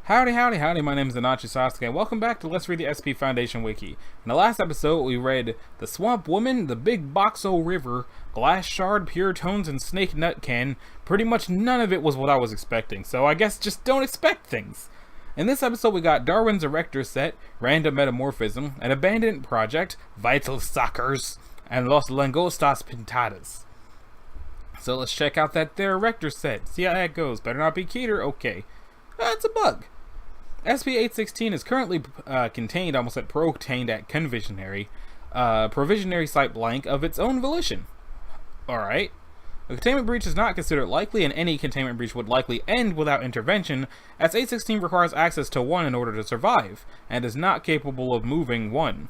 Howdy, howdy, howdy, my name is Anachi Sasuke, and welcome back to Let's Read the SCP Foundation Wiki. In the last episode, we read The Swamp Woman, The Big Boxo River, Glass Shard, Pure Tones, and Snake Nut Can. Pretty much none of it was what I was expecting, so I guess just don't expect things. In this episode, we got Darwin's Erector Set, Random Metamorphism, an Abandoned Project, Vital Suckers, and Los Langostas Pintadas. So let's check out that there Erector Set, see how that goes. Better not be Keter, okay. It's a bug. SCP-816 is currently contained at Provisionary Site Blank of its own volition. Alright. A containment breach is not considered likely, and any containment breach would likely end without intervention, as 816 requires access to 1 in order to survive, and is not capable of moving 1.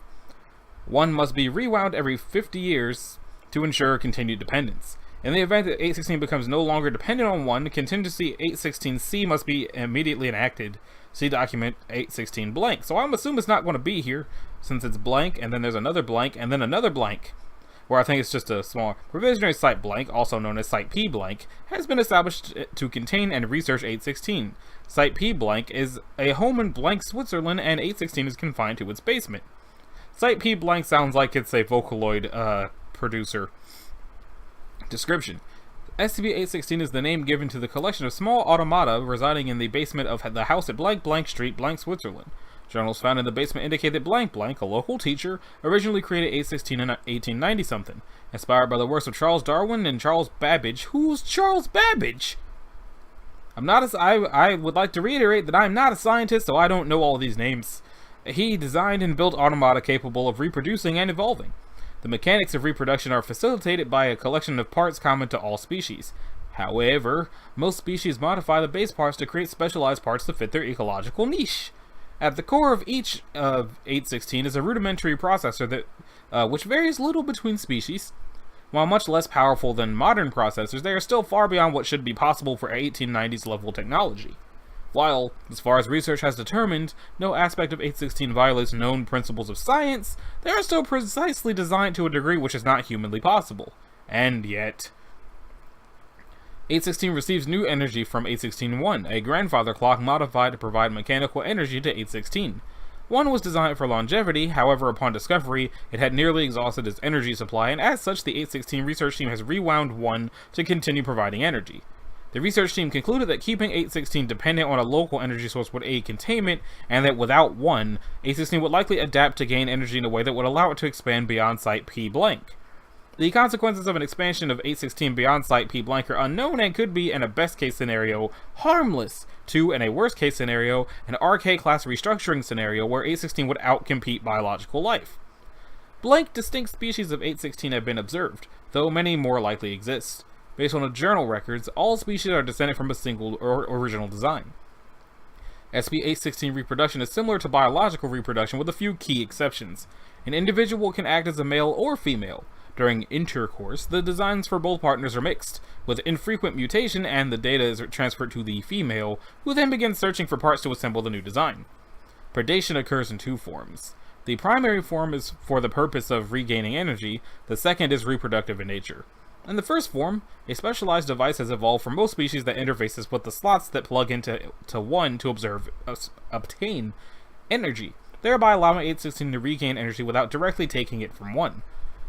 1 must be rewound every 50 years to ensure continued dependence. In the event that 816 becomes no longer dependent on 1, contingency 816C must be immediately enacted. See document 816 blank. So I'm assuming it's not going to be here, since it's blank, and then there's another blank, and then another blank. Where I think it's just a small provisionary site blank, also known as Site P blank, has been established to contain and research 816. Site P blank is a home in blank Switzerland, and 816 is confined to its basement. Site P blank sounds like it's a Vocaloid producer. Description: SCP-816 is the name given to the collection of small automata residing in the basement of the house at blank blank street, blank Switzerland. Journals found in the basement indicate that blank blank, a local teacher, originally created 816 in 1890-something, inspired by the works of Charles Darwin and Charles Babbage. Who's Charles Babbage? I would like to reiterate that I'm not a scientist, so I don't know all these names. He designed and built automata capable of reproducing and evolving. The mechanics of reproduction are facilitated by a collection of parts common to all species. However, most species modify the base parts to create specialized parts to fit their ecological niche. At the core of each of 816 is a rudimentary processor that, which varies little between species. While much less powerful than modern processors, they are still far beyond what should be possible for 1890s level technology. While, as far as research has determined, no aspect of 816 violates known principles of science, they are still precisely designed to a degree which is not humanly possible. And yet, 816 receives new energy from 816-1, a grandfather clock modified to provide mechanical energy to 816. 1 was designed for longevity, however upon discovery, it had nearly exhausted its energy supply, and as such the 816 research team has rewound 1 to continue providing energy. The research team concluded that keeping 816 dependent on a local energy source would aid containment, and that without 1, 816 would likely adapt to gain energy in a way that would allow it to expand beyond Site P blank. The consequences of an expansion of 816 beyond Site P blank are unknown and could be, in a best case scenario, harmless to, in a worst case scenario, an RK class restructuring scenario where 816 would outcompete biological life. Blank distinct species of 816 have been observed, though many more likely exist. Based on the journal records, all species are descended from a single or original design. SCP-816 reproduction is similar to biological reproduction with a few key exceptions. An individual can act as a male or female. During intercourse, the designs for both partners are mixed, with infrequent mutation, and the data is transferred to the female, who then begins searching for parts to assemble the new design. Predation occurs in two forms. The primary form is for the purpose of regaining energy, the second is reproductive in nature. In the first form, a specialized device has evolved for most species that interfaces with the slots that plug into 1 to obtain energy, thereby allowing 816 to regain energy without directly taking it from 1.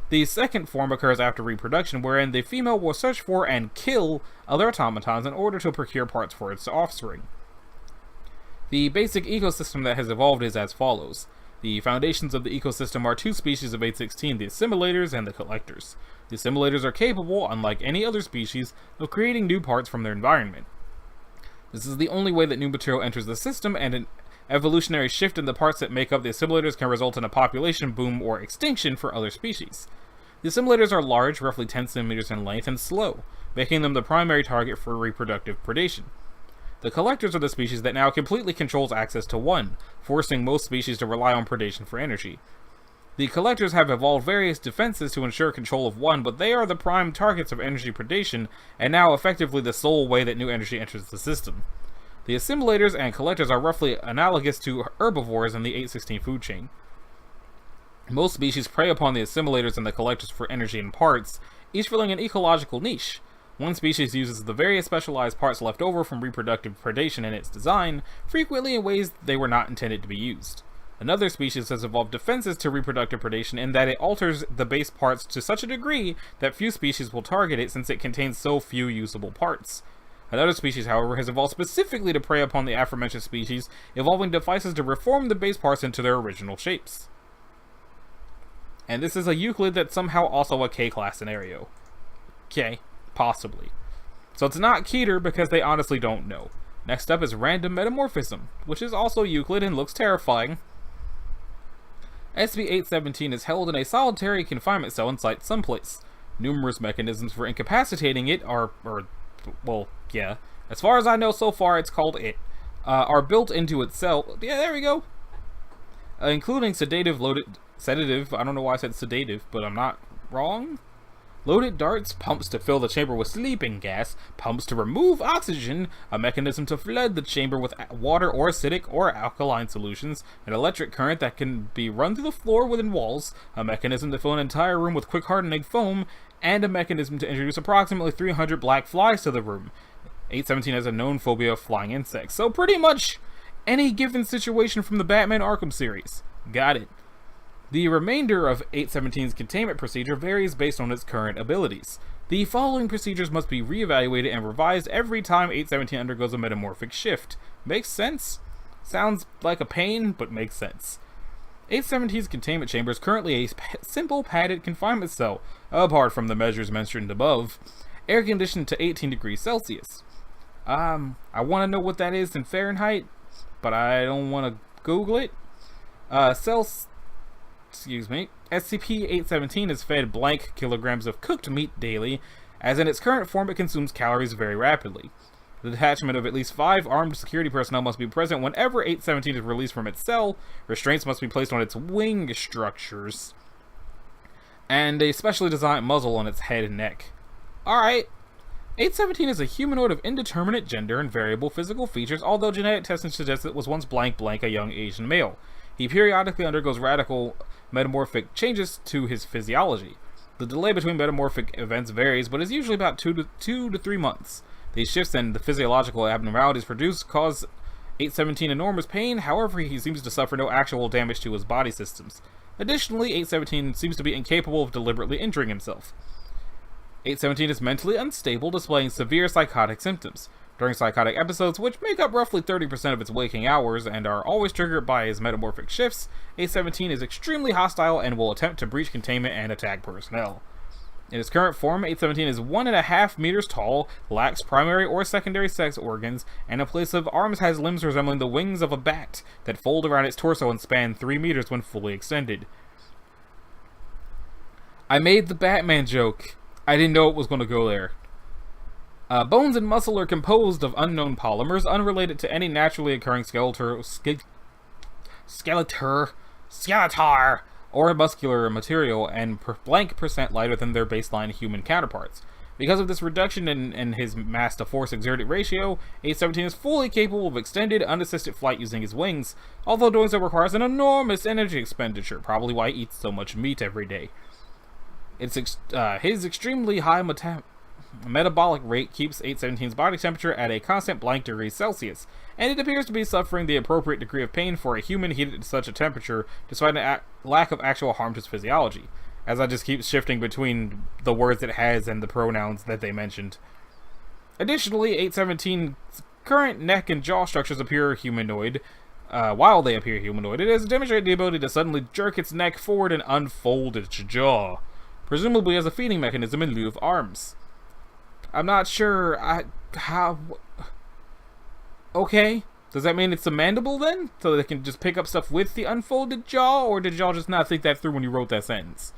The second form occurs after reproduction, wherein the female will search for and kill other automatons in order to procure parts for its offspring. The basic ecosystem that has evolved is as follows. The foundations of the ecosystem are two species of 816, the assimilators and the collectors. The assimilators are capable, unlike any other species, of creating new parts from their environment. This is the only way that new material enters the system, and an evolutionary shift in the parts that make up the assimilators can result in a population boom or extinction for other species. The assimilators are large, roughly 10 centimeters in length, and slow, making them the primary target for reproductive predation. The collectors are the species that now completely controls access to 1, forcing most species to rely on predation for energy. The collectors have evolved various defenses to ensure control of 1, but they are the prime targets of energy predation, and now effectively the sole way that new energy enters the system. The assimilators and collectors are roughly analogous to herbivores in the 816 food chain. Most species prey upon the assimilators and the collectors for energy and parts, each filling an ecological niche. One species uses the various specialized parts left over from reproductive predation in its design, frequently in ways they were not intended to be used. Another species has evolved defenses to reproductive predation in that it alters the base parts to such a degree that few species will target it since it contains so few usable parts. Another species, however, has evolved specifically to prey upon the aforementioned species, evolving devices to reform the base parts into their original shapes. And this is a Euclid that's somehow also a K-class scenario. Okay, possibly. So it's not Keter because they honestly don't know. Next up is Random Metamorphism, which is also Euclid and looks terrifying. SCP-817 is held in a solitary confinement cell inside someplace. Numerous mechanisms for incapacitating it are as far as I know so far, it's called it, are built into its cell. Yeah, there we go. Including sedative, I don't know why I said sedative, but I'm not wrong. Loaded darts, pumps to fill the chamber with sleeping gas, pumps to remove oxygen, a mechanism to flood the chamber with water or acidic or alkaline solutions, an electric current that can be run through the floor within walls, a mechanism to fill an entire room with quick hardening foam, and a mechanism to introduce approximately 300 black flies to the room. 817 has a known phobia of flying insects, so pretty much any given situation from the Batman Arkham series. Got it. The remainder of 817's containment procedure varies based on its current abilities. The following procedures must be reevaluated and revised every time 817 undergoes a metamorphic shift. Makes sense? Sounds like a pain, but makes sense. 817's containment chamber is currently a simple padded confinement cell, apart from the measures mentioned above, air conditioned to 18 degrees Celsius. I want to know what that is in Fahrenheit, but I don't want to Google it. SCP-817 is fed blank kilograms of cooked meat daily, as in its current form it consumes calories very rapidly. The detachment of at least 5 armed security personnel must be present whenever 817 is released from its cell, restraints must be placed on its wing structures, and a specially designed muzzle on its head and neck. Alright. 817 is a humanoid of indeterminate gender and variable physical features, although genetic testing suggests it was once blank a young Asian male. He periodically undergoes radical metamorphic changes to his physiology. The delay between metamorphic events varies, but is usually about 2 to 3 months. These shifts and the physiological abnormalities produced cause 817 enormous pain, however he seems to suffer no actual damage to his body systems. Additionally, 817 seems to be incapable of deliberately injuring himself. 817 is mentally unstable, displaying severe psychotic symptoms. During psychotic episodes, which make up roughly 30% of its waking hours and are always triggered by his metamorphic shifts, 817 is extremely hostile and will attempt to breach containment and attack personnel. In its current form, 817 is 1.5 meters tall, lacks primary or secondary sex organs, and in place of arms has limbs resembling the wings of a bat that fold around its torso and span 3 meters when fully extended. I made the Batman joke. I didn't know it was going to go there. Bones and muscle are composed of unknown polymers, unrelated to any naturally occurring skeletal or muscular material, and blank percent lighter than their baseline human counterparts. Because of this reduction in his mass to force exerted ratio, 817 is fully capable of extended, unassisted flight using his wings, although doing so requires an enormous energy expenditure, probably why he eats so much meat every day. His extremely high metabolic rate keeps 817's body temperature at a constant blank degrees Celsius, and it appears to be suffering the appropriate degree of pain for a human heated to such a temperature, despite a lack of actual harm to its physiology, as I just keep shifting between the words it has and the pronouns that they mentioned. Additionally, 817's current neck and jaw structures appear humanoid. While they appear humanoid, it has demonstrated the ability to suddenly jerk its neck forward and unfold its jaw, presumably as a feeding mechanism in lieu of arms. I'm not sure how... Okay, does that mean it's a mandible then? So they can just pick up stuff with the unfolded jaw, or did y'all just not think that through when you wrote that sentence?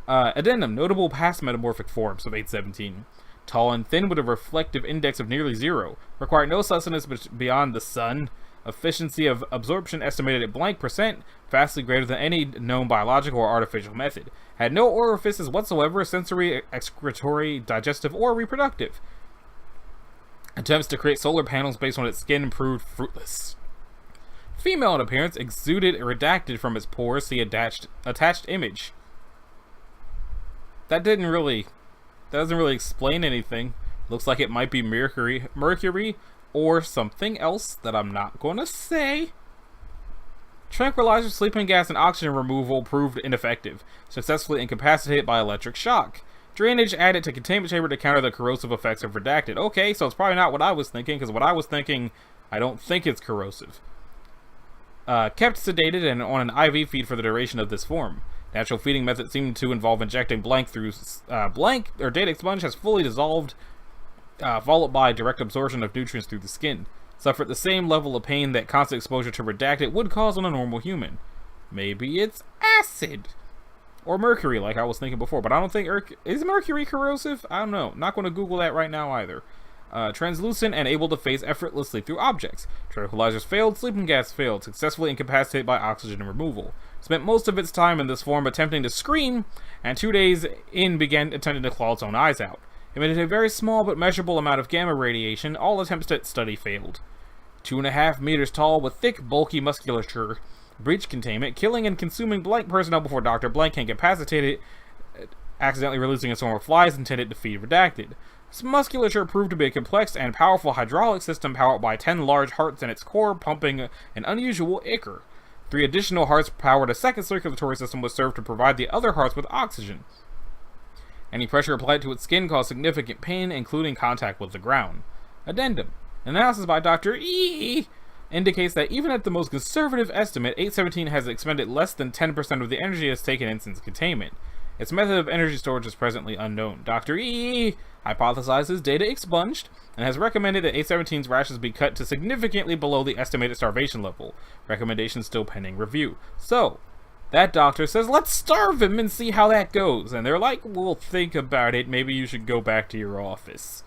Addendum, notable past metamorphic forms of 817. Tall and thin with a reflective index of nearly 0. Require no sustenance beyond the sun. Efficiency of absorption estimated at blank percent, vastly greater than any known biological or artificial method. Had no orifices whatsoever, sensory, excretory, digestive, or reproductive. Attempts to create solar panels based on its skin proved fruitless. Female in appearance, exuded redacted from its pores, see attached image. That didn't really doesn't really explain anything. Looks like it might be mercury, or something else that I'm not gonna say. Tranquilizer, sleeping gas, and oxygen removal proved ineffective, successfully incapacitated by electric shock. Drainage added to containment chamber to counter the corrosive effects of Redacted. Okay, so it's probably not what I was thinking, because what I was thinking, I don't think it's corrosive. Kept sedated and on an IV feed for the duration of this form. Natural feeding method seemed to involve injecting blank through blank, or data expunge has fully dissolved, followed by direct absorption of nutrients through the skin. Suffered the same level of pain that constant exposure to Redacted would cause on a normal human. Maybe it's acid. Or mercury, like I was thinking before, but I don't think... is mercury corrosive? I don't know. Not going to Google that right now either. Translucent and able to phase effortlessly through objects. Tranquilizers failed, sleeping gas failed, successfully incapacitated by oxygen removal. Spent most of its time in this form attempting to scream, and 2 days in began attempting to claw its own eyes out. Emitted a very small but measurable amount of gamma radiation. All attempts at study failed. 2.5 meters tall with thick, bulky musculature. Breach containment, killing and consuming blank personnel before Dr. Blank can incapacitate it, accidentally releasing a swarm of flies intended to feed Redacted. This musculature proved to be a complex and powerful hydraulic system powered by 10 large hearts in its core, pumping an unusual ichor. 3 additional hearts powered a second circulatory system which served to provide the other hearts with oxygen. Any pressure applied to its skin caused significant pain, including contact with the ground. Addendum. Analysis by Dr. E indicates that even at the most conservative estimate, 817 has expended less than 10% of the energy it has taken in since containment. Its method of energy storage is presently unknown. Dr. E hypothesizes data expunged and has recommended that 817's rations be cut to significantly below the estimated starvation level. Recommendation still pending review. So, that doctor says, let's starve him and see how that goes. And they're like, we'll think about it. Maybe you should go back to your office.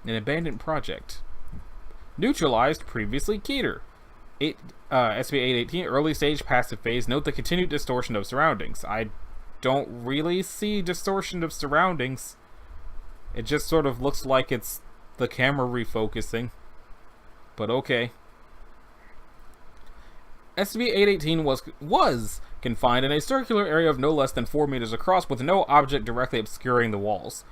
An abandoned project. Neutralized previously Keter. SCP-818 early stage passive phase. Note the continued distortion of surroundings. I don't really see distortion of surroundings. It just sort of looks like it's the camera refocusing. But okay. SCP-818 was confined in a circular area of no less than 4 meters across with no object directly obscuring the walls.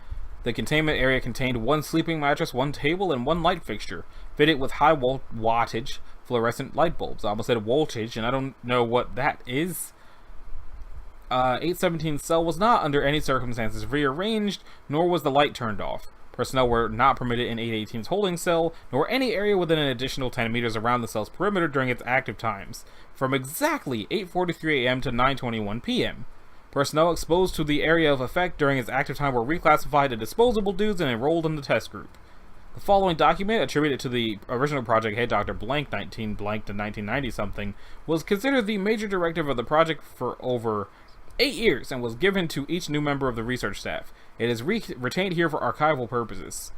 The containment area contained 1 sleeping mattress, 1 table, and 1 light fixture, fitted with high wattage fluorescent light bulbs. I almost said voltage, and I don't know what that is. 817's cell was not under any circumstances rearranged, nor was the light turned off. Personnel were not permitted in 818's holding cell, nor any area within an additional 10 meters around the cell's perimeter during its active times, from exactly 8:43 a.m. to 9:21 p.m. Personnel exposed to the area of effect during its active time were reclassified to disposable dudes and enrolled in the test group. The following document, attributed to the original project head Dr. Blank 19 blank to 1990-something, was considered the major directive of the project for over 8 years and was given to each new member of the research staff. It is retained here for archival purposes.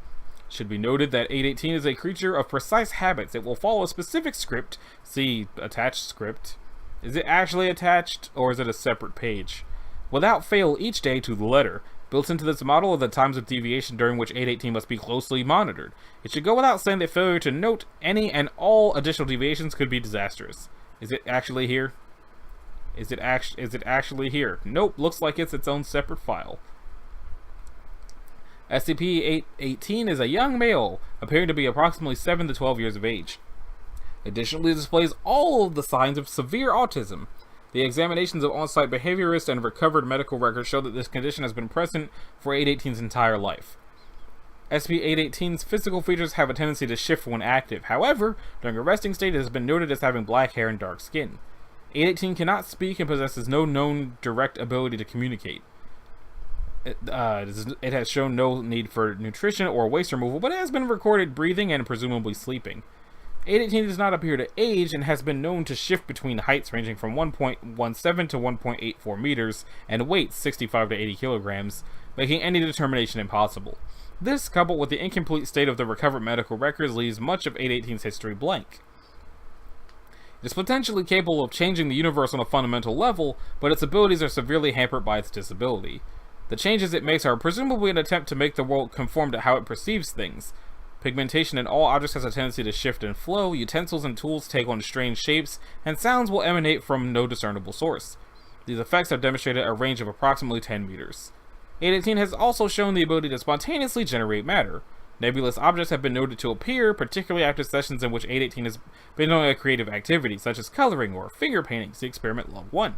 It should be noted that 818 is a creature of precise habits. It will follow a specific script. See attached script. Is it actually attached, or is it a separate page? Without fail each day to the letter. Built into this model are the times of deviation during which 818 must be closely monitored. It should go without saying that failure to note any and all additional deviations could be disastrous. Is it actually here? Is it actually here? Nope, looks like it's its own separate file. SCP-818 is a young male, appearing to be approximately 7 to 12 years of age. Additionally, it displays all of the signs of severe autism. The examinations of on-site behaviorists and recovered medical records show that this condition has been present for 818's entire life. SCP-818's physical features have a tendency to shift when active. However, during a resting state, it has been noted as having black hair and dark skin. 818 cannot speak and possesses no known direct ability to communicate. It has shown no need for nutrition or waste removal, but it has been recorded breathing and presumably sleeping. 818 does not appear to age and has been known to shift between heights ranging from 1.17 to 1.84 meters and weights 65 to 80 kilograms, making any determination impossible. This, coupled with the incomplete state of the recovered medical records, leaves much of 818's history blank. It is potentially capable of changing the universe on a fundamental level, but its abilities are severely hampered by its disability. The changes it makes are presumably an attempt to make the world conform to how it perceives things. Pigmentation in all objects has a tendency to shift and flow, utensils and tools take on strange shapes, and sounds will emanate from no discernible source. These effects have demonstrated a range of approximately 10 meters. 818 has also shown the ability to spontaneously generate matter. Nebulous objects have been noted to appear, particularly after sessions in which 818 has been doing a creative activity, such as coloring or finger painting. See Experiment Log 1.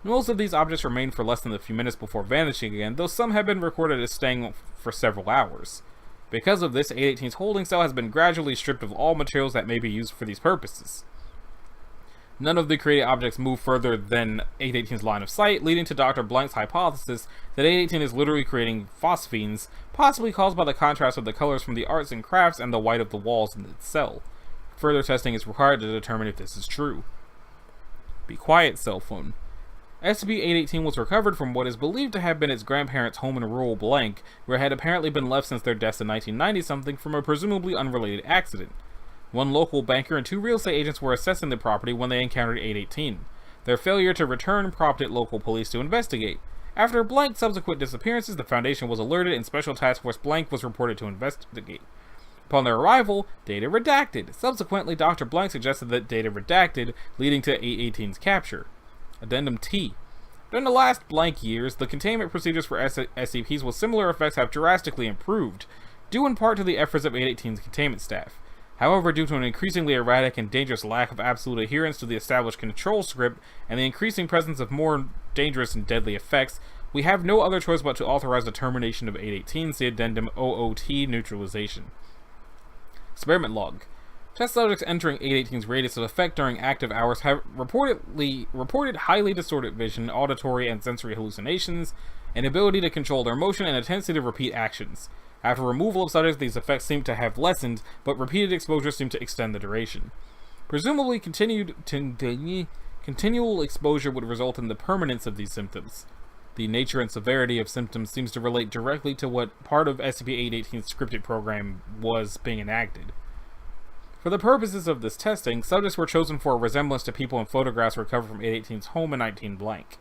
Most of these objects remain for less than a few minutes before vanishing again, though some have been recorded as staying for several hours. Because of this, 818's holding cell has been gradually stripped of all materials that may be used for these purposes. None of the created objects move further than 818's line of sight, leading to Dr. Blank's hypothesis that 818 is literally creating phosphenes, possibly caused by the contrast of the colors from the arts and crafts and the white of the walls in its cell. Further testing is required to determine if this is true. Be quiet, cell phone. SCP-818 was recovered from what is believed to have been its grandparents' home in rural Blank, where it had apparently been left since their deaths in 1990-something from a presumably unrelated accident. One local banker and 2 real estate agents were assessing the property when they encountered 818. Their failure to return prompted local police to investigate. After Blank's subsequent disappearances, the Foundation was alerted and Special Task Force Blank was reported to investigate. Upon their arrival, data redacted. Subsequently, Dr. Blank suggested that data redacted, leading to 818's capture. Addendum T. During the last Blank years, the containment procedures for SCPs with similar effects have drastically improved, due in part to the efforts of 818's containment staff. However, due to an increasingly erratic and dangerous lack of absolute adherence to the established control script and the increasing presence of more dangerous and deadly effects, we have no other choice but to authorize the termination of 818, see Addendum OOT neutralization. Experiment Log. Test subjects entering 818's radius of effect during active hours have reported highly distorted vision, auditory and sensory hallucinations, an ability to control their motion, and a tendency to repeat actions. After removal of subjects, these effects seem to have lessened, but repeated exposure seem to extend the duration. Presumably, continual exposure would result in the permanence of these symptoms. The nature and severity of symptoms seems to relate directly to what part of SCP-818's scripted program was being enacted. For the purposes of this testing, subjects were chosen for a resemblance to people in photographs recovered from 818's home in 19 blank.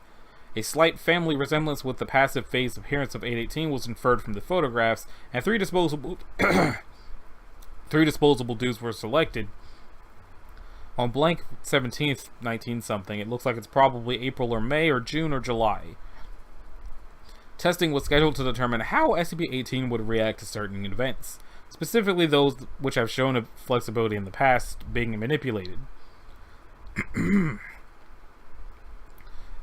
A slight family resemblance with the passive phase appearance of 818 was inferred from the photographs, and 3 disposable dudes were selected. On blank 17th, 19-something, it looks like it's probably April or May or June or July. Testing was scheduled to determine how SCP-18 would react to certain events, specifically those which have shown a flexibility in the past being manipulated.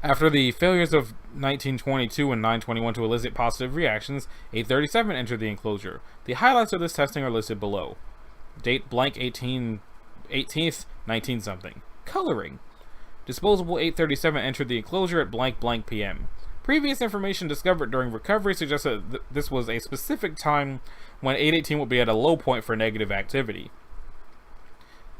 After the failures of 1922 and 921 to elicit positive reactions, 837 entered the enclosure. The highlights of this testing are listed below. Date blank 18th, 19-something. Coloring. Disposable 837 entered the enclosure at blank blank PM. Previous information discovered during recovery suggests that this was a specific time when 818 would be at a low point for negative activity.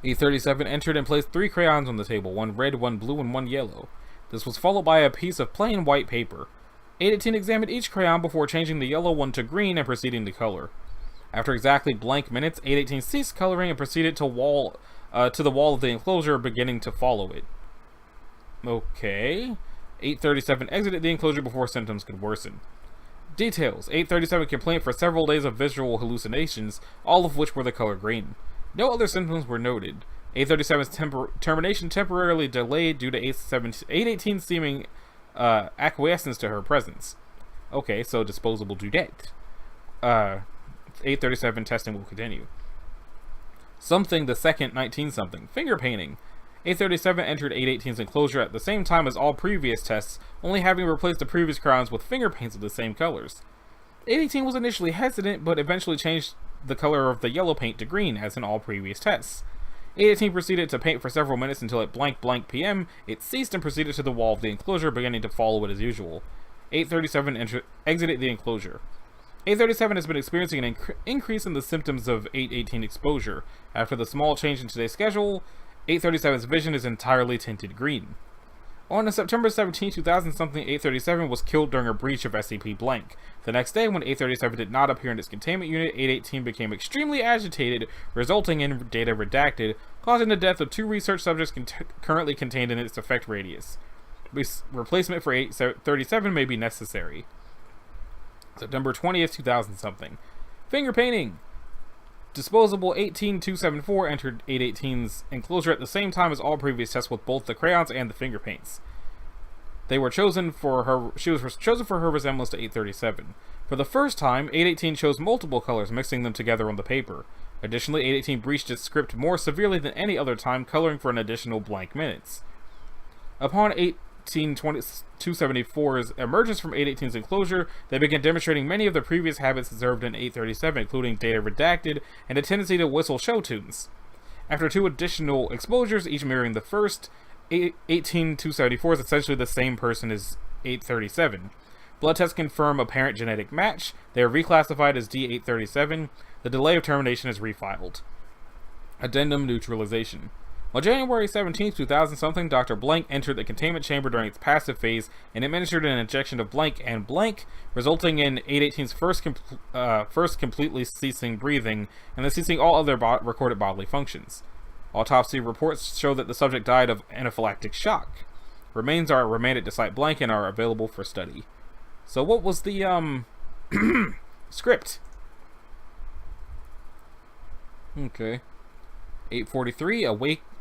837 entered and placed 3 crayons on the table, 1 red, 1 blue, and 1 yellow. This was followed by a piece of plain white paper. 818 examined each crayon before changing the yellow one to green and proceeding to color. After exactly blank minutes, 818 ceased coloring and proceeded to the wall of the enclosure, beginning to follow it. Okay. 837 exited the enclosure before symptoms could worsen. Details. 837 complained for several days of visual hallucinations, all of which were the color green. No other symptoms were noted. 837's termination temporarily delayed due to 818's seeming acquiescence to her presence. Okay, so disposable dudette. 837 testing will continue. Something the second 19-something. Finger painting. 837 entered 818's enclosure at the same time as all previous tests, only having replaced the previous crayons with finger paints of the same colors. 818 was initially hesitant, but eventually changed the color of the yellow paint to green, as in all previous tests. 818 proceeded to paint for several minutes until at blank blank PM, it ceased and proceeded to the wall of the enclosure, beginning to follow it as usual. 837 exited the enclosure. 837 has been experiencing an increase in the symptoms of 818 exposure. After the small change in today's schedule, 837's vision is entirely tinted green. On September 17, 2000-something, 837 was killed during a breach of SCP blank. The next day, when 837 did not appear in its containment unit, 818 became extremely agitated, resulting in data redacted, causing the death of 2 research subjects currently contained in its effect radius. Replacement for 837 may be necessary. September 20th, 2000-something. Finger painting! Disposable 18274 entered 818's enclosure at the same time as all previous tests with both the crayons and the finger paints. They were chosen for her. She was chosen for her resemblance to 837. For the first time, 818 chose multiple colors, mixing them together on the paper. Additionally, 818 breached its script more severely than any other time, coloring for an additional blank minutes. Upon 274's emergence from 818's enclosure, they began demonstrating many of the previous habits observed in 837, including data redacted and a tendency to whistle show tunes. After 2 additional exposures, each mirroring the first, 274 is essentially the same person as 837. Blood tests confirm apparent genetic match. They are reclassified as D837. The delay of termination is refiled. Addendum neutralization. On January 17, 2000-something, Dr. Blank entered the containment chamber during its passive phase and administered an injection of blank and blank, resulting in 818's first completely ceasing breathing and then ceasing all other recorded bodily functions. Autopsy reports show that the subject died of anaphylactic shock. Remains are remanded to Site Blank and are available for study. So what was the, script? Okay. 843,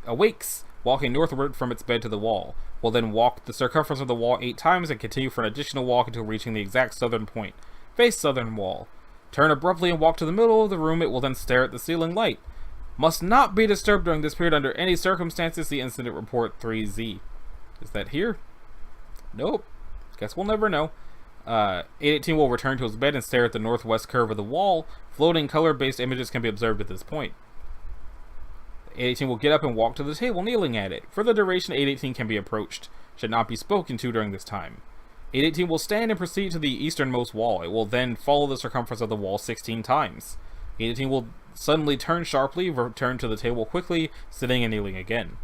awakes, walking northward from its bed to the wall. Will then walk the circumference of the wall 8 times and continue for an additional walk until reaching the exact southern point. Face southern wall. Turn abruptly and walk to the middle of the room. It will then stare at the ceiling light. Must not be disturbed during this period under any circumstances. See Incident Report 3Z. Is that here? Nope. Guess we'll never know. 818 will return to his bed and stare at the northwest curve of the wall. Floating color-based images can be observed at this point. 818 will get up and walk to the table, kneeling at it. For the duration, 818 can be approached. Should not be spoken to during this time. 818 will stand and proceed to the easternmost wall. It will then follow the circumference of the wall 16 times. 818 will suddenly turn sharply, return to the table quickly, sitting and kneeling again.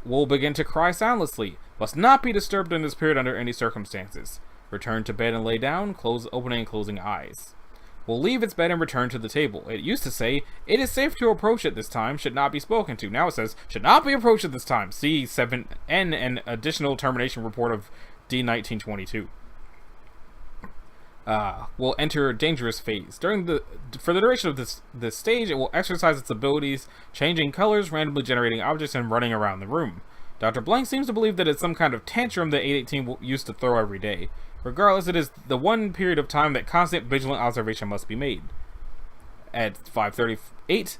Will begin to cry soundlessly. Must not be disturbed in this period under any circumstances. Return to bed and lay down, opening and closing eyes. Will leave its bed and return to the table. It used to say, it is safe to approach at this time, should not be spoken to. Now it says, should not be approached at this time. See 7N and additional termination report of D1922. Will enter dangerous phase. For the duration of this stage, it will exercise its abilities, changing colors, randomly generating objects, and running around the room. Dr. Blank seems to believe that it's some kind of tantrum that 818 used to throw every day. Regardless, it is the one period of time that constant vigilant observation must be made. At 5:38,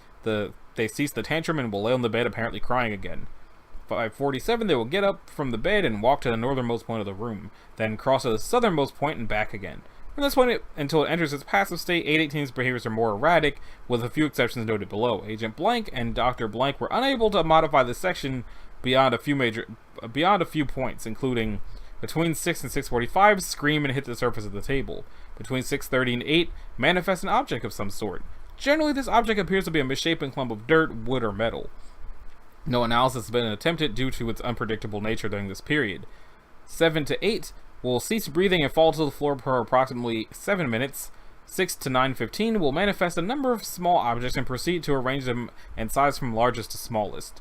they cease the tantrum and will lay on the bed apparently crying again. 5:47, they will get up from the bed and walk to the northernmost point of the room, then cross to the southernmost point and back again. From this point until it enters its passive state, 818's behaviors are more erratic, with a few exceptions noted below. Agent Blank and Dr. Blank were unable to modify this section beyond a few points, including between 6 and 6:45, scream and hit the surface of the table. Between 6:30 and 8, manifest an object of some sort. Generally, this object appears to be a misshapen clump of dirt, wood, or metal. No analysis has been attempted due to its unpredictable nature during this period. 7 to 8 will cease breathing and fall to the floor for approximately 7 minutes. 6 to 9:15 will manifest a number of small objects and proceed to arrange them in size from largest to smallest.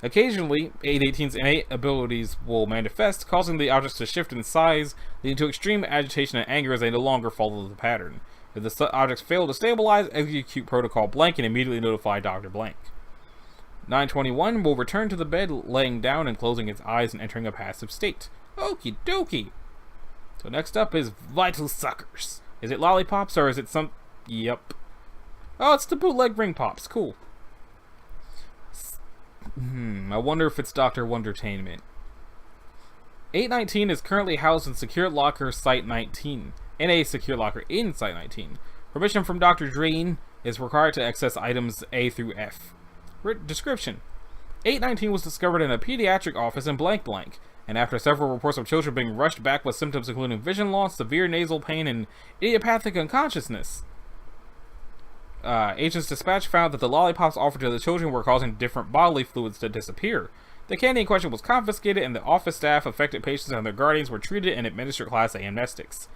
Occasionally, 818's innate abilities will manifest, causing the objects to shift in size, leading to extreme agitation and anger as they no longer follow the pattern. If the objects fail to stabilize, execute Protocol Blank and immediately notify Dr. Blank. 9:21 will return to the bed, laying down and closing its eyes and entering a passive state. Okie dokie! So next up is Vital Suckers. Is it Lollipops or is it some... Yep. Oh, it's the bootleg Ring Pops. Cool. I wonder if it's Dr. Wondertainment. 819 is currently housed in Secure Locker Site 19. In a Secure Locker in Site 19. Permission from Dr. Drain is required to access items A through F. Description. 819 was discovered in a pediatric office in blank blank, and after several reports of children being rushed back with symptoms including vision loss, severe nasal pain, and idiopathic unconsciousness. Agents dispatch found that the lollipops offered to the children were causing different bodily fluids to disappear. The candy in question was confiscated, and the office staff, affected patients, and their guardians were treated and administered Class A amnestics.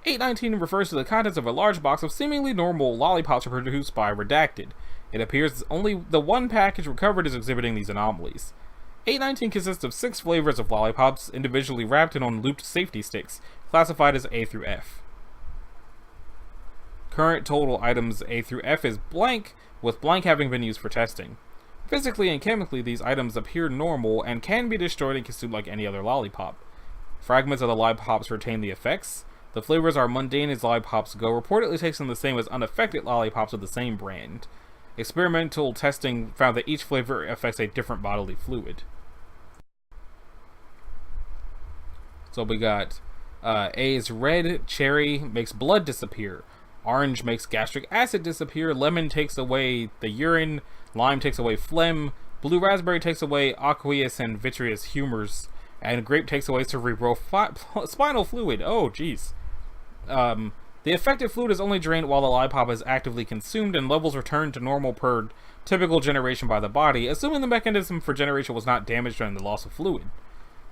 819 refers to the contents of a large box of seemingly normal lollipops produced by Redacted. It appears only the one package recovered is exhibiting these anomalies. 819 consists of 6 flavors of lollipops, individually wrapped and on looped safety sticks, classified as A through F. Current total items A through F is blank, with blank having been used for testing. Physically and chemically, these items appear normal and can be destroyed and consumed like any other lollipop. Fragments of the lollipops retain the effects. The flavors are mundane as lollipops go, reportedly tasting the same as unaffected lollipops of the same brand. Experimental testing found that each flavor affects a different bodily fluid. So we got A is red, cherry makes blood disappear, orange makes gastric acid disappear, lemon takes away the urine, lime takes away phlegm, blue raspberry takes away aqueous and vitreous humors, and grape takes away cerebral spinal fluid. Oh, jeez. The affected fluid is only drained while the lollipop is actively consumed, and levels return to normal per typical generation by the body, assuming the mechanism for generation was not damaged during the loss of fluid.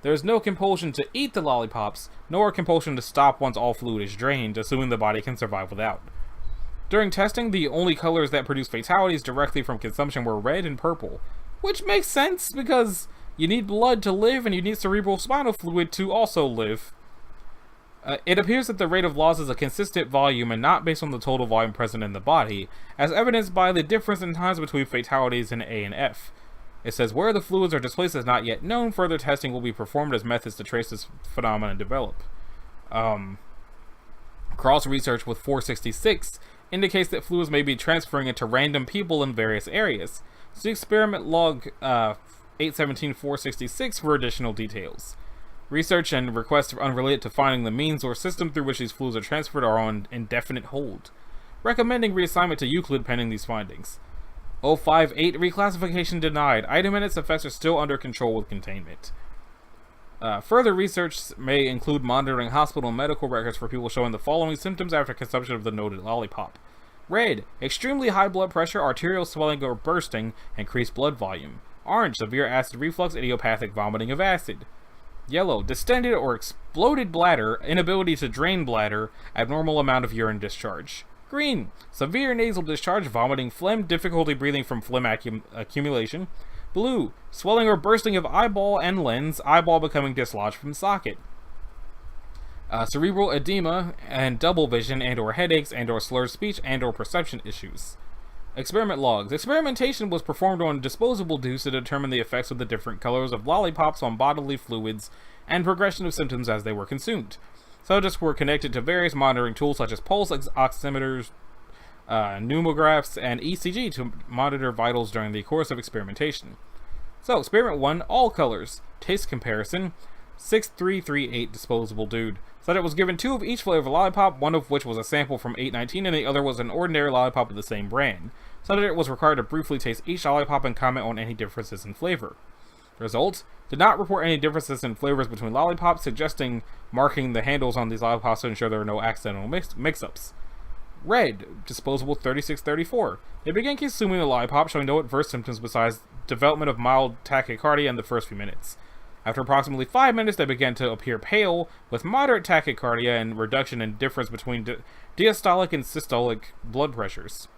There is no compulsion to eat the lollipops, nor compulsion to stop once all fluid is drained, assuming the body can survive without. During testing, the only colors that produced fatalities directly from consumption were red and purple, which makes sense because you need blood to live and you need cerebral spinal fluid to also live. It appears that the rate of loss is a consistent volume and not based on the total volume present in the body, as evidenced by the difference in times between fatalities in A and F. It says, where the fluids are displaced is not yet known. Further testing will be performed as methods to trace this phenomenon develop. Cross research with 466 indicates that fluids may be transferring into random people in various areas. See experiment log 817-466 for additional details. Research and requests unrelated to finding the means or system through which these fluids are transferred are on indefinite hold. Recommending reassignment to Euclid pending these findings. 058 reclassification denied. Item and its effects are still under control with containment. Further research may include monitoring hospital and medical records for people showing the following symptoms after consumption of the noted lollipop. Red, extremely high blood pressure, arterial swelling or bursting, increased blood volume. Orange, severe acid reflux, idiopathic vomiting of acid. Yellow, distended or exploded bladder, inability to drain bladder, abnormal amount of urine discharge. Green, severe nasal discharge, vomiting phlegm, difficulty breathing from phlegm accumulation. Blue, swelling or bursting of eyeball and lens, eyeball becoming dislodged from socket. Cerebral edema and double vision and or headaches and or slurred speech and or perception issues. Experiment logs. Experimentation was performed on disposable deuce to determine the effects of the different colors of lollipops on bodily fluids and progression of symptoms as they were consumed. Subjects were connected to various monitoring tools such as pulse oximeters, pneumographs, and ECG to monitor vitals during the course of experimentation. So, experiment 1, all colors. Taste comparison. 6338 disposable dude. Subject was given 2 of each flavor of lollipop, one of which was a sample from 819 and the other was an ordinary lollipop of the same brand. Subject was required to briefly taste each lollipop and comment on any differences in flavor. Results: did not report any differences in flavors between lollipops, suggesting marking the handles on these lollipops to ensure there are no accidental mix-ups. Red, disposable 3634. They began consuming the lollipop, showing no adverse symptoms besides development of mild tachycardia in the first few minutes. After approximately 5 minutes, they began to appear pale, with moderate tachycardia and reduction in difference between diastolic and systolic blood pressures.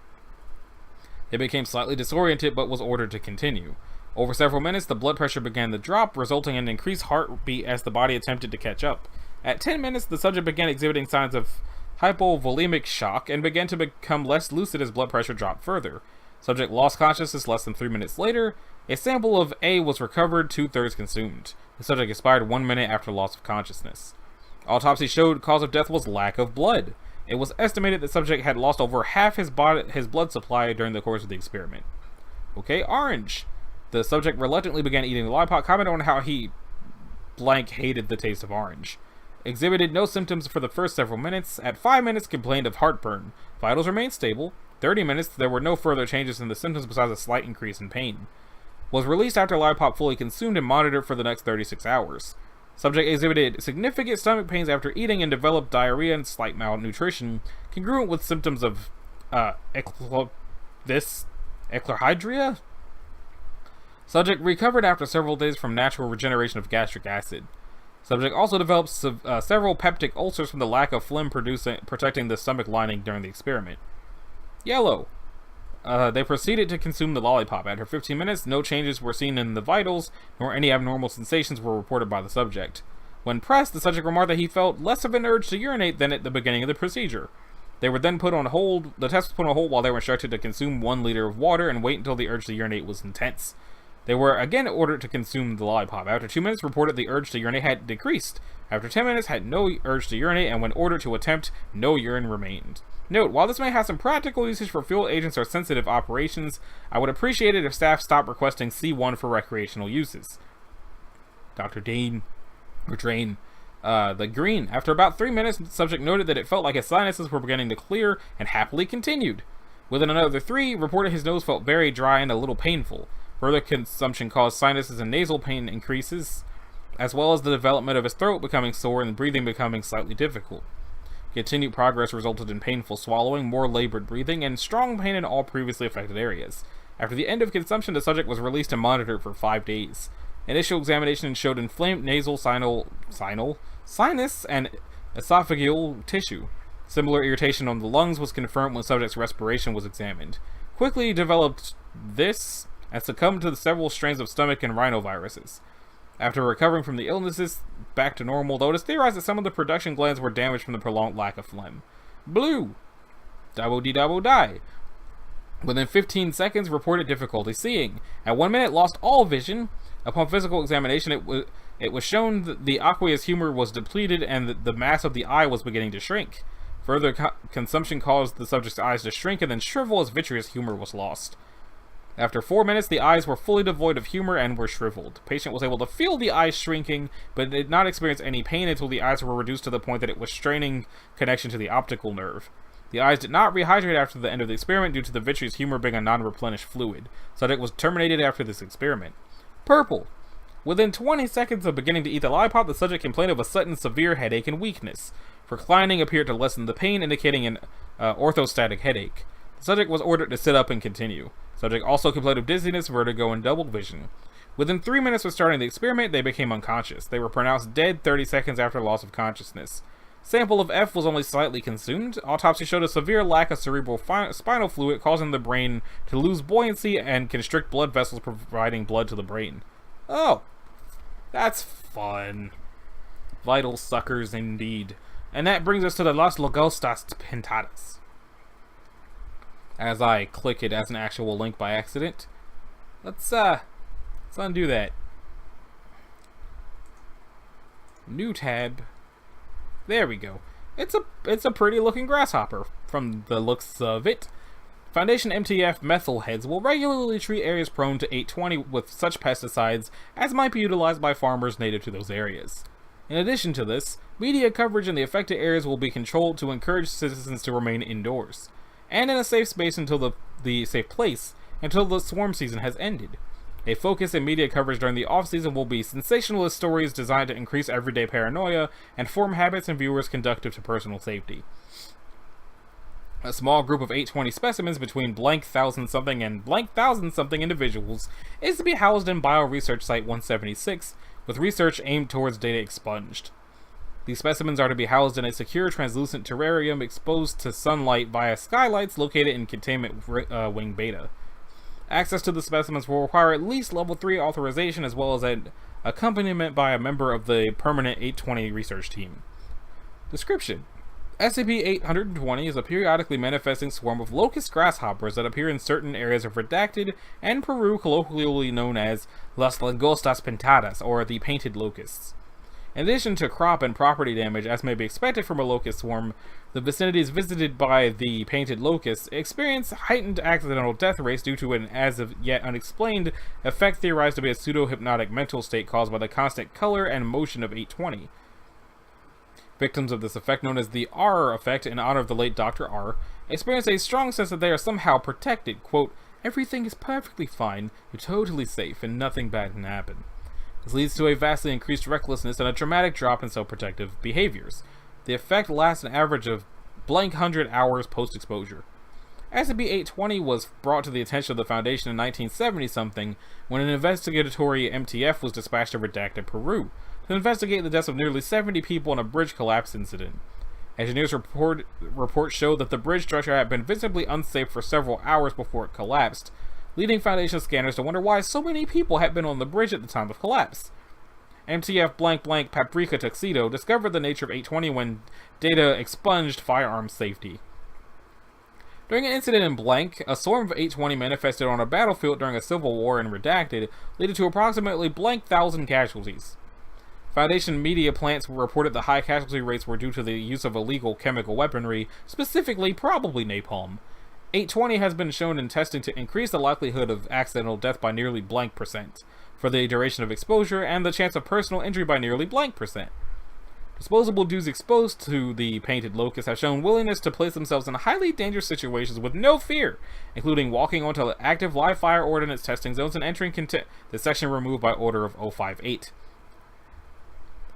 They became slightly disoriented, but was ordered to continue. Over several minutes, the blood pressure began to drop, resulting in increased heartbeat as the body attempted to catch up. At 10 minutes, the subject began exhibiting signs of hypovolemic shock and began to become less lucid as blood pressure dropped further. Subject lost consciousness less than 3 minutes later. A sample of A was recovered, 2/3 consumed. The subject expired 1 minute after loss of consciousness. Autopsy showed cause of death was lack of blood. It was estimated the subject had lost over half his blood supply during the course of the experiment. Okay, orange. The subject reluctantly began eating the lollipop, commented on how he blank hated the taste of orange. Exhibited no symptoms for the first several minutes. At 5 minutes, complained of heartburn. Vitals remained stable. 30 minutes, there were no further changes in the symptoms besides a slight increase in pain. Was released after lollipop fully consumed and monitored for the next 36 hours. Subject exhibited significant stomach pains after eating and developed diarrhea and slight malnutrition, congruent with symptoms of eclohydria. Subject recovered after several days from natural regeneration of gastric acid. Subject also developed several peptic ulcers from the lack of phlegm protecting the stomach lining during the experiment. Yellow. They proceeded to consume the lollipop. After 15 minutes, no changes were seen in the vitals, nor any abnormal sensations were reported by the subject. When pressed, the subject remarked that he felt less of an urge to urinate than at the beginning of the procedure. They were then put on hold. The test was put on hold while they were instructed to consume 1 liter of water and wait until the urge to urinate was intense. They were again ordered to consume the lollipop. After 2 minutes, reported the urge to urinate had decreased. After 10 minutes, had no urge to urinate, and when ordered to attempt, no urine remained. Note, while this may have some practical usage for field agents or sensitive operations, I would appreciate it if staff stopped requesting C1 for recreational uses. Dr. Drain. The green. After about 3 minutes, the subject noted that it felt like his sinuses were beginning to clear and happily continued. Within another 3, reported his nose felt very dry and a little painful. Further consumption caused sinuses and nasal pain increases, as well as the development of his throat becoming sore and breathing becoming slightly difficult. Continued progress resulted in painful swallowing, more labored breathing, and strong pain in all previously affected areas. After the end of consumption, the subject was released and monitored for 5 days. Initial examination showed inflamed nasal, sinus, and esophageal tissue. Similar irritation on the lungs was confirmed when subject's respiration was examined. Quickly developed this and succumbed to the several strains of stomach and rhinoviruses. After recovering from the illnesses back to normal, though it is theorized that some of the production glands were damaged from the prolonged lack of phlegm. Blue. Dabble-dee-dabble-die. Within 15 seconds, reported difficulty seeing. At 1 minute, lost all vision. Upon physical examination, it was shown that the aqueous humor was depleted and that the mass of the eye was beginning to shrink. Further consumption caused the subject's eyes to shrink and then shrivel as vitreous humor was lost. After 4 minutes, the eyes were fully devoid of humor and were shriveled. The patient was able to feel the eyes shrinking, but did not experience any pain until the eyes were reduced to the point that it was straining connection to the optical nerve. The eyes did not rehydrate after the end of the experiment due to the vitreous humor being a non-replenished fluid. Subject was terminated after this experiment. Purple. Within 20 seconds of beginning to eat the lollipop, the subject complained of a sudden severe headache and weakness. Reclining appeared to lessen the pain, indicating an orthostatic headache. The subject was ordered to sit up and continue. Subject also complained of dizziness, vertigo, and double vision. Within 3 minutes of starting the experiment, they became unconscious. They were pronounced dead 30 seconds after loss of consciousness. Sample of F was only slightly consumed. Autopsy showed a severe lack of cerebral spinal fluid, causing the brain to lose buoyancy and constrict blood vessels, providing blood to the brain. Oh, that's fun. Vital suckers indeed. And that brings us to the Las Lagostas Pintadas. As I click it as an actual link by accident. Let's undo that. New tab. There we go. It's a pretty looking grasshopper from the looks of it. Foundation MTF methyl heads will regularly treat areas prone to 820 with such pesticides as might be utilized by farmers native to those areas. In addition to this, media coverage in the affected areas will be controlled to encourage citizens to remain indoors, and in a safe space until the safe place until the swarm season has ended. A focus in media coverage during the off-season will be sensationalist stories designed to increase everyday paranoia and form habits in viewers conducive to personal safety. A small group of 820 specimens between blank thousand something and blank thousand something individuals is to be housed in Bioresearch Site 176, with research aimed towards data expunged. These specimens are to be housed in a secure translucent terrarium exposed to sunlight via skylights located in Containment Wing Beta. Access to the specimens will require at least level 3 authorization as well as an accompaniment by a member of the permanent 820 research team. Description: SCP-820 is a periodically manifesting swarm of locust grasshoppers that appear in certain areas of Redacted and Peru, colloquially known as Las Lagostas Pintadas, or the Painted Locusts. In addition to crop and property damage, as may be expected from a locust swarm, the vicinities visited by the Painted Locusts experience heightened accidental death rates due to an as-of-yet unexplained effect theorized to be a pseudo-hypnotic mental state caused by the constant color and motion of 820. Victims of this effect, known as the R effect in honor of the late Dr. R, experience a strong sense that they are somehow protected. Quote, "Everything is perfectly fine, you're totally safe, and nothing bad can happen." This leads to a vastly increased recklessness and a dramatic drop in self-protective behaviors. The effect lasts an average of blank 100 hours post-exposure. SCP-820 was brought to the attention of the Foundation in 1970-something when an investigatory MTF was dispatched to Redacted, Peru, to investigate the deaths of nearly 70 people in a bridge collapse incident. Engineers' reports showed that the bridge structure had been visibly unsafe for several hours before it collapsed, leading Foundation scanners to wonder why so many people had been on the bridge at the time of collapse. MTF Paprika Tuxedo discovered the nature of 820 when data expunged Firearm Safety. During an incident in blank, a swarm of 820 manifested on a battlefield during a civil war in Redacted, leading to approximately blank thousand casualties. Foundation media plants reported the high casualty rates were due to the use of illegal chemical weaponry, specifically probably napalm. 820 has been shown in testing to increase the likelihood of accidental death by nearly blank percent, for the duration of exposure, and the chance of personal injury by nearly blank percent. Disposable dudes exposed to the painted locust have shown willingness to place themselves in highly dangerous situations with no fear, including walking onto active live fire ordnance testing zones and entering the section removed by order of 058.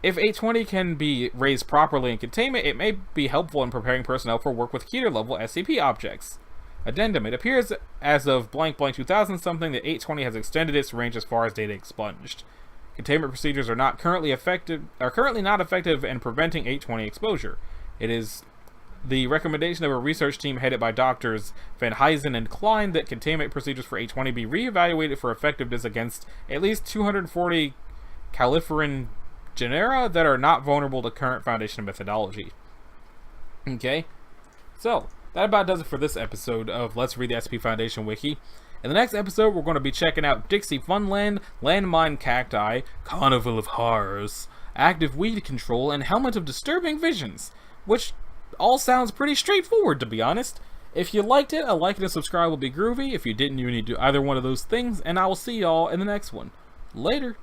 If 820 can be raised properly in containment, it may be helpful in preparing personnel for work with Keter level SCP objects. Addendum: it appears as of blank 2000 something that 820 has extended its range as far as data expunged. Containment procedures are currently not effective in preventing 820 exposure. It is the recommendation of a research team headed by Doctors Van Huysen and Klein that containment procedures for 820 be reevaluated for effectiveness against at least 240 califorine genera that are not vulnerable to current Foundation methodology. Okay, so that about does it for this episode of Let's Read the SCP Foundation Wiki. In the next episode, we're going to be checking out Dixie Funland, Landmine Cacti, Carnival of Horrors, Active Weed Control, and Helmet of Disturbing Visions, which all sounds pretty straightforward, to be honest. If you liked it, a like and a subscribe will be groovy. If you didn't, you need to do either one of those things, and I will see y'all in the next one. Later.